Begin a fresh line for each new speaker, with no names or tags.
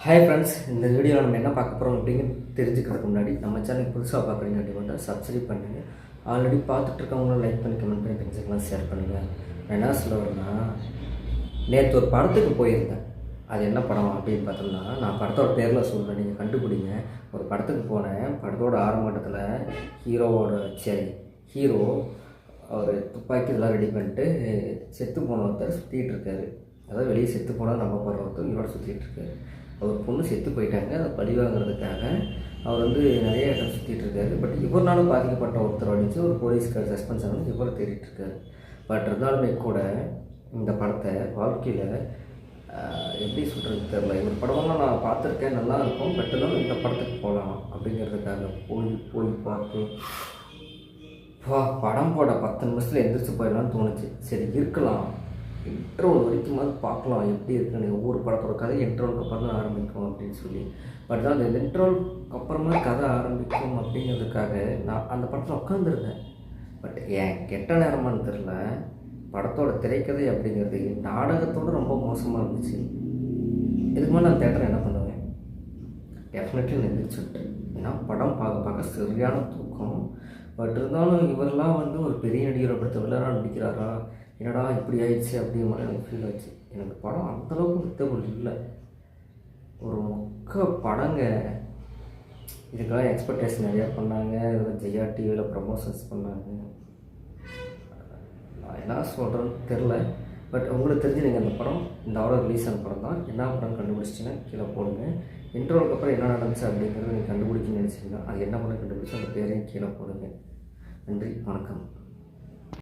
Hi friends, இந்த வீடியோவில் நம்ம என்ன பார்க்க போகிறோம் அப்படின்னு தெரிஞ்சுக்கிறதுக்கு முன்னாடி நம்ம சேனலுக்கு புதுசாக பார்க்குறீங்க அப்படின்னா சப்ஸ்கிரைப் பண்ணுங்கள். ஆல்ரெடி பார்த்துட்டு இருக்கவங்களும் லைக் பண்ணி கமெண்ட் பண்ணி தெரிஞ்சுக்கலாம், ஷேர் பண்ணுங்கள். நான் என்ன சொல்ல வரேன்னா, நேற்று ஒரு படத்துக்கு போயிருந்தேன். அது என்ன படம் அப்படின்னு பார்த்தோம்னா, நான் படத்தோட பேரில் சொல்கிறேன், நீங்கள் கண்டுபிடிங்க. ஒரு படத்துக்கு போனேன். படத்தோட ஆரம்பத்தில் ஹீரோ ஒரு துப்பாக்கி இதெல்லாம் ரெடி பண்ணிட்டு செத்து போன ஒருத்தர் சுற்றிட்டு இருக்காரு. அதாவது வெளியே செத்து போனால் நம்ம போகிற ஒருத்தர் இவரோட சுற்றிட்டு இருக்காரு. அவர் பொண்ணு செத்து போயிட்டாங்க. அதை பழி வாங்குறதுக்காக அவர் நிறைய இடம் சுற்றிட்டு இருக்காரு. பட் இவராலும் பாதிக்கப்பட்ட ஒருத்தர் அடித்து ஒரு போலீஸ்கார் சஸ்பென்ஸ் ஆகணும் இவரை தேடிட்டு இருக்காரு. பட் இருந்தாலுமே கூட இந்த படத்தை வாழ்க்கையில் எப்படி சொல்கிறது தெரில. இவர் படமெல்லாம் நான் பார்த்துருக்கேன், நல்லா இருக்கும். பட் இருந்தாலும் இந்த படத்துக்கு போகலாம் அப்படிங்கிறதுக்காக போய் பார்த்து படம் போட 10 நிமிஷத்தில் எந்திரிச்சு போயிடலான்னு தோணுச்சு. சரி இருக்கலாம், இன்ட்ரோல் வரைக்குமாவது பார்க்கலாம் எப்படி இருக்குன்னு. ஒவ்வொரு படத்தோட கதை இன்ட்ரோலுக்கு அப்புறம் தான் ஆரம்பிக்கும் அப்படின்னு சொல்லி. பட் தான் அந்த இன்ட்ரோலுக்கு அப்புறமா கதை ஆரம்பிக்கும் அப்படிங்கிறதுக்காக நான் அந்த படத்தில் உட்காந்துருந்தேன். பட் ஏன் கெட்ட நேரமானு தெரில, படத்தோட திரைக்கதை அப்படிங்கிறது நாடகத்தோடு ரொம்ப மோசமாக இருந்துச்சு. இதுக்கு மேலே நான் தேட்டரை என்ன பண்ணுவேன், டெஃபினெட்லி நிந்திச்சுட்டேன். ஏன்னா படம் பார்க்க சரியான தூக்கம். பட் இருந்தாலும் இவரெல்லாம் ஒரு பெரிய நடிகரை படுத்த விளையாட நடிக்கிறாரா, என்னடா இப்படி ஆயிடுச்சு அப்படிங்கிற மாதிரி எனக்கு ஃபீல் ஆச்சு. எனக்கு படம் அந்தளவுக்கு வித்தபுள் இல்லை, ஒரு மொக்க படங்க. இதுக்கெல்லாம் எக்ஸ்பெக்டேஷன் நிறையா பண்ணாங்க. ஜெயா டிவியில் ப்ரமோஷன்ஸ் பண்ணாங்க. நான் என்ன சொல்கிறேன்னு தெரில. பட் உங்களுக்கு தெரிஞ்சு நீங்கள் அந்த படம் இந்த வாரம் ரிலீஸ் ஆன படம் தான். என்ன படம் கண்டுபிடிச்சிங்கன்னா கீழே போடுங்க. இன்ட்ரோலுக்கு அப்புறம் என்ன நடந்துச்சு அப்படிங்கிறத நீங்கள் கண்டுபிடிக்கணும்னு நினச்சிங்கன்னா அது என்ன படம் கண்டுபிடிச்சி அந்த பேரையும் கீழே போடுங்க. நன்றி, வணக்கம்.